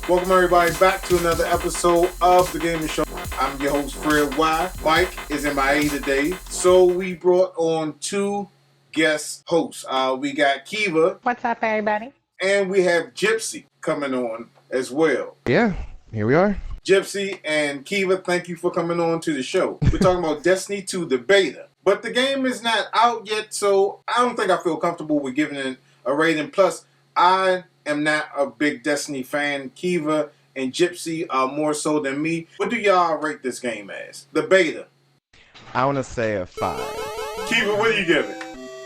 Welcome everybody back to another episode of The Gaming Show. I'm your host Fred Y. Mike is MIA today, so we brought on two guest hosts. We got Kiva. What's up, everybody? And we have Gypsy coming on as well. Yeah, here we are. Gypsy and Kiva, thank you for coming on to the show. We're talking about Destiny 2, the beta. But the game is not out yet, so I don't think I feel comfortable with giving it a rating. Plus, I am not a big Destiny fan. Kiva and Gypsy are more so than me. What do y'all rate this game as? The beta. I want to say a 5. Kiva, what do you give it?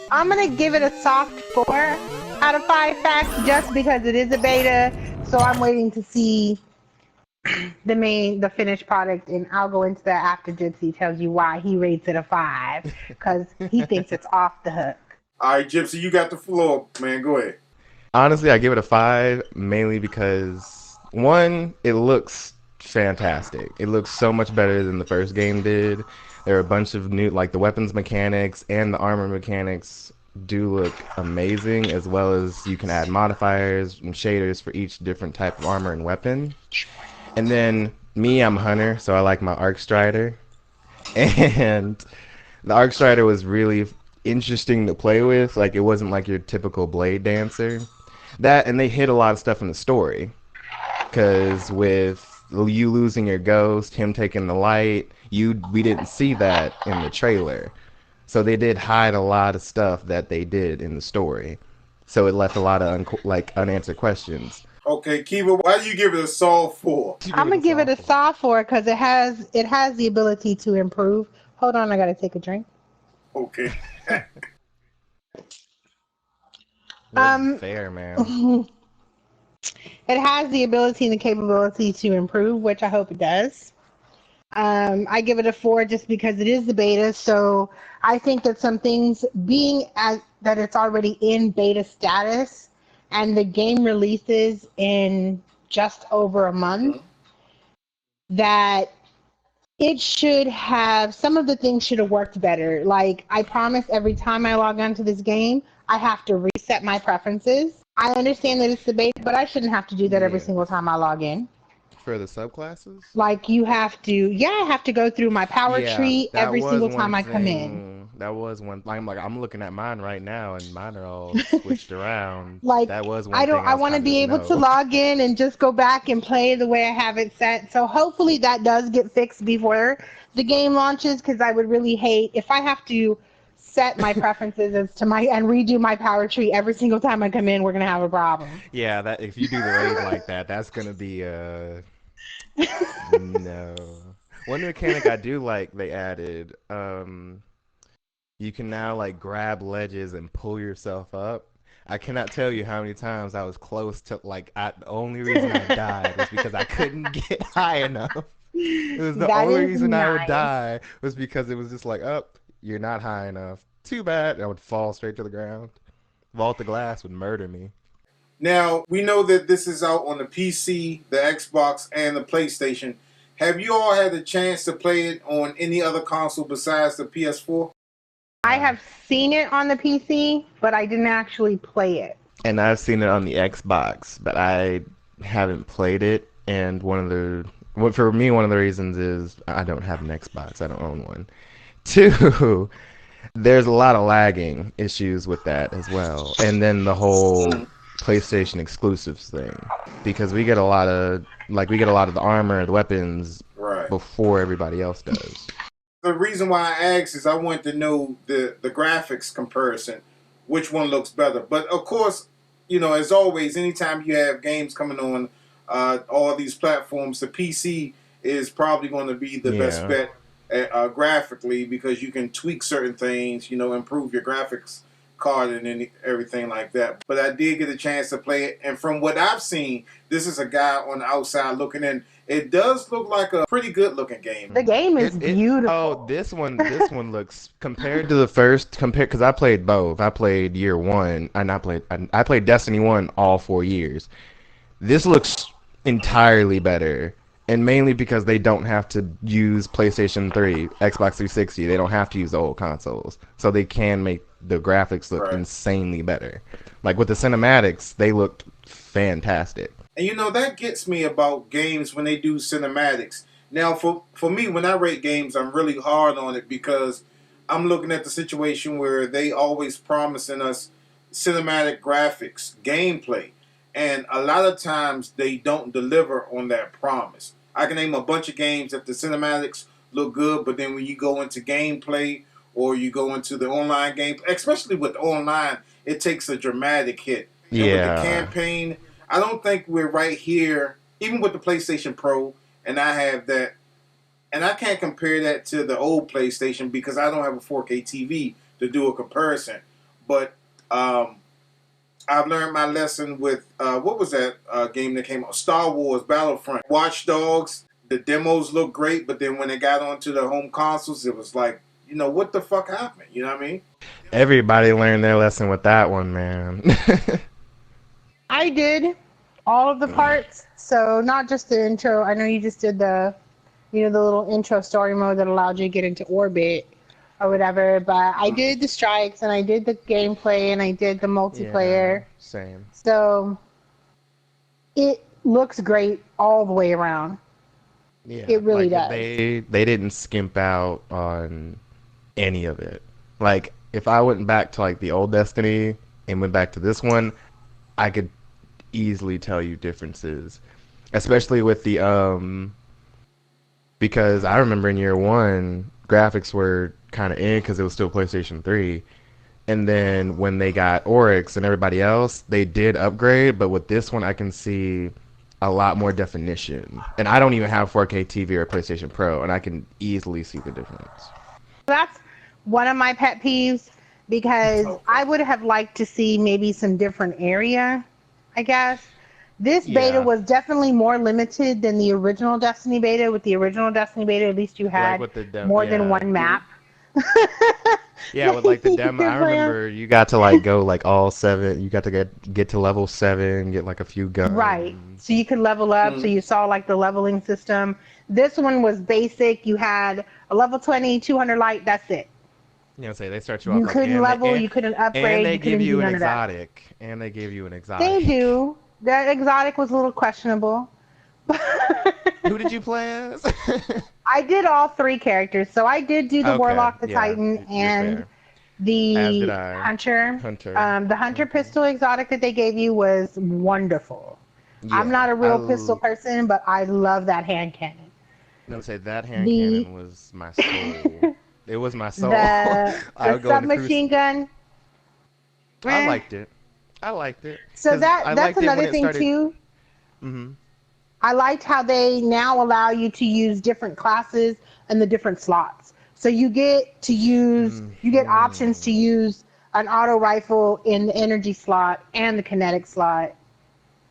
I'm gonna give it a soft 4 out of 5 facts, just because it is a beta. So I'm waiting to see the finished product, and I'll go into that after Gypsy tells you why he rates it a 5, because he thinks it's off the hook. All right, Gypsy, you got the floor, man. Go ahead. Honestly, I give it a 5 mainly because, one, it looks fantastic. It looks so much better than the first game did. There are a bunch of new, like the weapons mechanics and the armor mechanics do look amazing, as well as you can add modifiers and shaders for each different type of armor and weapon. And then me, I'm Hunter, so I like my Arc Strider. And the Arc Strider was really interesting to play with. Like, it wasn't like your typical blade dancer. That, and they hit a lot of stuff in the story. Because with you losing your ghost, him taking the light, we didn't see that in the trailer. So they did hide a lot of stuff that they did in the story. So it left a lot of unanswered questions. Okay, Kiva, why do you give it a solid 4? I'm gonna give it a soft 4 because it has the ability to improve. Hold on, I gotta take a drink. Okay. Fair, man. It has the ability and the capability to improve, which I hope it does. I give it a 4 just because it is the beta, so I think that some things, being that it's already in beta status and the game releases in just over a month, that it should have, some of the things should have worked better. Like, I promise every time I log onto this game, I have to reset my preferences. I understand that it's the beta, but I shouldn't have to do that every single time I log in. For the subclasses? Like, you have to, I have to go through my power tree every single time I come in. That was one. I'm looking at mine right now, and mine are all switched around. Like, that was one I want to be able to log in and just go back and play the way I have it set. So hopefully that does get fixed before the game launches, because I would really hate if I have to set my preferences and redo my power tree every single time I come in. We're gonna have a problem. Yeah, that if you do the raid like that, that's gonna be no. One mechanic I do like they added, you can now like grab ledges and pull yourself up. I cannot tell you how many times I was close to the only reason I died was because I couldn't get high enough. It was the only reason I would die was because it was just like, oh, you're not high enough. Too bad. I would fall straight to the ground. Vault the Glass would murder me. Now, we know that this is out on the PC, the Xbox, and the PlayStation. Have you all had the chance to play it on any other console besides the PS4? I have seen it on the PC, but I didn't actually play it. And I've seen it on the Xbox, but I haven't played it. And for me, one of the reasons is I don't have an Xbox. I don't own one. 2, there's a lot of lagging issues with that as well. And then the whole PlayStation exclusives thing, because we get a lot of the armor, the weapons before everybody else does. The reason why I asked is I wanted to know the graphics comparison, which one looks better. But of course, as always, anytime you have games coming on all these platforms, the PC is probably going to be the best bet graphically, because you can tweak certain things, improve your graphics card and everything like that. But I did get a chance to play it, and from what I've seen, this is a guy on the outside looking in. It does look like a pretty good looking game. The game is beautiful. Oh, this one looks, compared to the first, because I played both. I played year 1, and I played Destiny 1 all 4 years. This looks entirely better And mainly because they don't have to use PlayStation 3, Xbox 360. They don't have to use the old consoles. So they can make the graphics look Right. insanely better. Like with the cinematics, they looked fantastic. And you know, that gets me about games when they do cinematics. Now, for me, when I rate games, I'm really hard on it because I'm looking at the situation where they always promising us cinematic graphics, gameplay. And a lot of times they don't deliver on that promise. I can name a bunch of games that the cinematics look good, but then when you go into gameplay or you go into the online game, especially with online, it takes a dramatic hit. And with the Yeah. campaign, I don't think we're right here, even with the PlayStation Pro, and I have that. And I can't compare that to the old PlayStation because I don't have a 4K TV to do a comparison. But I've learned my lesson with, what was that game that came out? Star Wars Battlefront. Watch Dogs, the demos looked great, but then when it got onto the home consoles, it was like, you know, what the fuck happened? You know what I mean? Everybody learned their lesson with that one, man. I did all of the parts, so not just the intro. I know you just did the, the little intro story mode that allowed you to get into orbit or whatever, but I did the strikes and I did the gameplay and I did the multiplayer. Yeah, same. So it looks great all the way around. Yeah, It really does. They didn't skimp out on any of it. Like if I went back to like the old Destiny and went back to this one, I could easily tell you differences, especially with the because I remember in year one graphics were kind of in because it was still PlayStation 3, and then when they got Oryx and everybody else, they did upgrade. But with this one, I can see a lot more definition, and I don't even have 4K TV or PlayStation Pro, and I can easily see the difference. That's one of my pet peeves because I would have liked to see maybe some different area, I guess. This beta Yeah. was definitely more limited than the original Destiny beta. With the original Destiny beta, at least you had with the more than one map. Yeah, with like the demo, I Good plan. remember you got to like go like all 7. You got to get to level 7, get like a few guns. Right. So you could level up. So you saw like the leveling system. This one was basic. You had a level 20, 200 light. That's it. You know, say they start you off You like, couldn't and level. and, You couldn't upgrade. and they You give couldn't you do an none of that. exotic, and they give you an exotic. They do. That exotic was a little questionable. Who did you play as? I did all 3 characters. So I did do the Okay, Warlock, the yeah, Titan, you're and fair. As the did I. Hunter. Hunter. The Hunter pistol exotic that they gave you was wonderful. I'm Yeah, not a real pistol person, but I love that hand cannon. No, say that hand The- cannon was my soul. It was my soul. The I would go in the submachine gun. I eh. liked it. I liked it. So 'Cause I that's liked it when another it thing started- too. Mhm. I liked how they now allow you to use different classes and the different slots. So you get to use, you get options to use an auto rifle in the energy slot and the kinetic slot.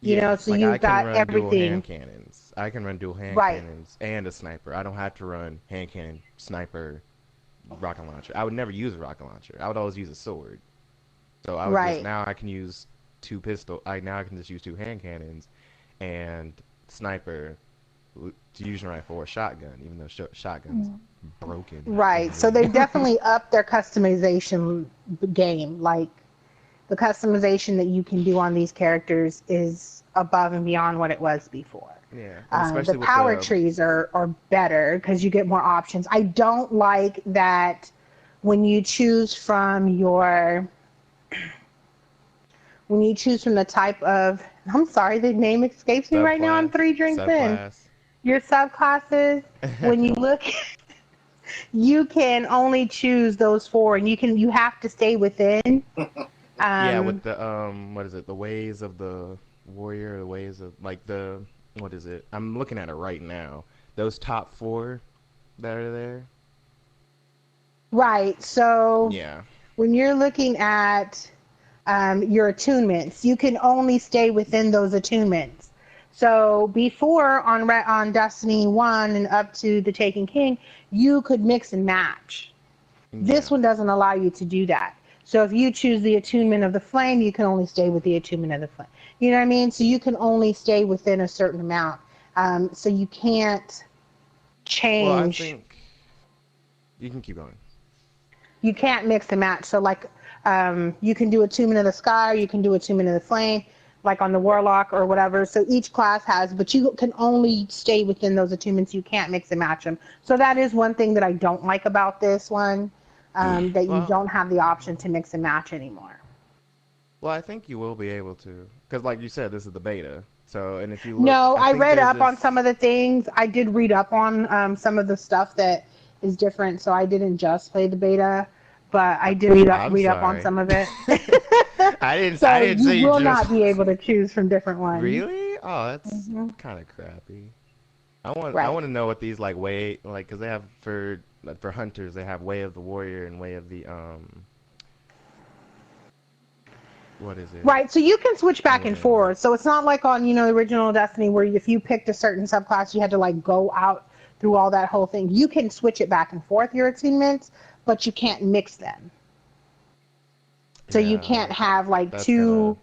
You know, so like you've I can got run dual everything. hand cannons. I can run dual hand Right. cannons and a sniper. I don't have to run hand cannon, sniper, rocket launcher. I would never use a rocket launcher. I would always use a sword. So I would Right. just now I can use 2 pistol. Now I can just use 2 hand cannons and sniper, fusion rifle, or shotgun. Even though shotgun's broken. Right. So they definitely upped their customization game. Like the customization that you can do on these characters is above and beyond what it was before. Yeah, and especially The with power trees are better because you get more options. I don't like that when you choose from the type of, I'm sorry, the name escapes me right now. I'm 3 drinks in. Subclass. Your subclasses, when you look, you can only choose those 4, and you have to stay within. Yeah, with the what is it? The ways of the warrior, the ways of like the what is it? I'm looking at it right now. Those top 4 that are there. Right. So Yeah. when you're looking at your attunements, you can only stay within those attunements. So before on Destiny 1 and up to the Taken King, you could mix and match. This one doesn't allow you to do that. So if you choose the attunement of the flame, you can only stay with the attunement of the flame. You know what I mean? So you can only stay within a certain amount. So you can't change. Well, I think you can keep going. You can't mix and match. So like you can do attunement of the sky, or you can do attunement of the flame, like on the warlock or whatever. So each class has, but you can only stay within those attunements. You can't mix and match them. So that is one thing that I don't like about this one, that you don't have the option to mix and match anymore. Well, I think you will be able to, because like you said, this is the beta. So, and if you look, No, I read there's up on some of the things. I did read up on some of the stuff that is different. So I didn't just play the beta, but I did read up on some of it. I didn't you say will just... not be able to choose from different ones. Really? Oh, that's kind of crappy. I want to know what these like because they have for hunters, they have Way of the Warrior and Way of the what is it? Right, so you can switch back and forth. So it's not like on, the original Destiny where if you picked a certain subclass, you had to like go out through all that whole thing. You can switch it back and forth, your attunements, but you can't mix them. So you can't have like two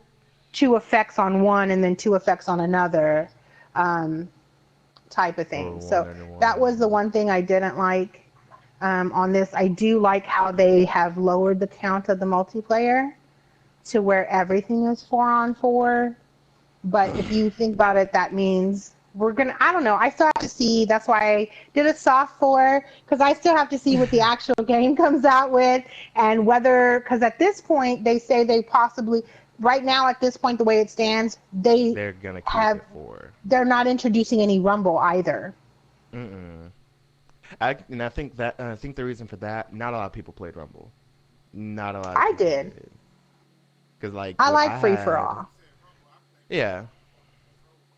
effects on one and then two effects on another type of thing. So that was the one thing I didn't like on this. I do like how they have lowered the count of the multiplayer to where everything is 4-on-4. But if you think about it, that means I don't know, I still have to see. That's why I did a soft 4, because I still have to see what the actual game comes out with, and whether, because at this point they say they possibly, right now at this point the way it stands, they're gonna keep it 4. They're not introducing any rumble either. I think the reason for that, not a lot of people played rumble. Not a lot. I did. Because I like free for all. Yeah.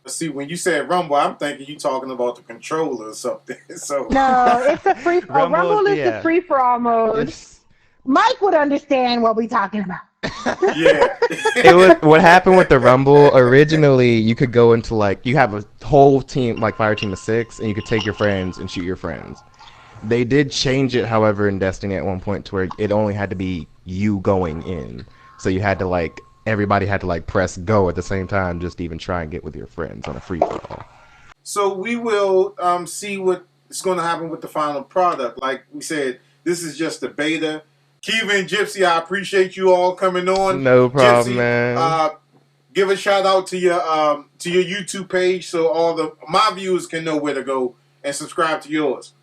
See, when you said rumble, I'm thinking you talking about the controller or something. So no, it's a free. Rumble is the free for all mode. Mike would understand what we're talking about. Yeah. What happened with the rumble originally? You could go into you have a whole team, like fire team of 6, and you could take your friends and shoot your friends. They did change it, however, in Destiny at one point to where it only had to be you going in. So you had to everybody had to press go at the same time just to even try and get with your friends on a free for all. So we will see what is going to happen with the final product. Like we said, this is just the beta. Kiva and Gypsy, I appreciate you all coming on. No problem, Gypsy, man. Give a shout out to your YouTube page so all my viewers can know where to go and subscribe to yours.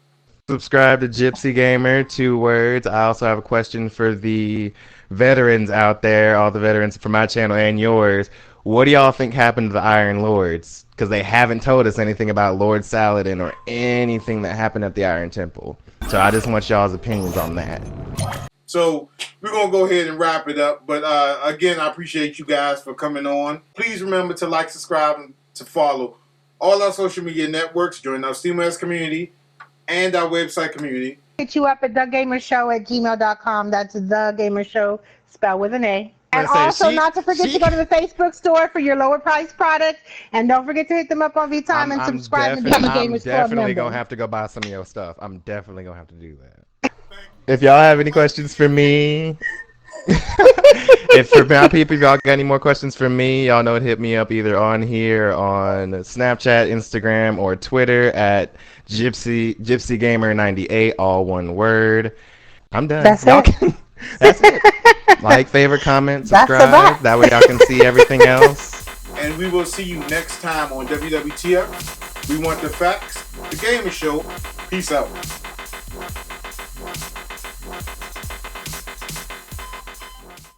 Subscribe to Gypsy Gamer, 2 words. I also have a question for the veterans out there, all the veterans from my channel and yours. What do y'all think happened to the Iron Lords? Because they haven't told us anything about Lord Saladin or anything that happened at the Iron Temple. So I just want y'all's opinions on that. So we're going to go ahead and wrap it up. But again, I appreciate you guys for coming on. Please remember to like, subscribe, and to follow all our social media networks. Join our SteamOS community and our website community. Hit you up at thagamersshow@gmail.com. That's thagamersshow, spelled with an A. And also, not to forget to go to the Facebook store for your lower price products. And don't forget to hit them up on vTime and subscribe to become a Gamers Club member. I'm definitely going to have to go buy some of your stuff. I'm definitely going to have to do that. If y'all have any questions for me, if for my people, if y'all got any more questions for me, y'all know to hit me up either on here, on Snapchat, Instagram, or Twitter at GypsyGamer98, all one word. I'm done. That's it. That's it. Like, favorite, comment, subscribe. That way y'all can see everything else. And we will see you next time on WWTF. We want the facts. The Gamer Show. Peace out.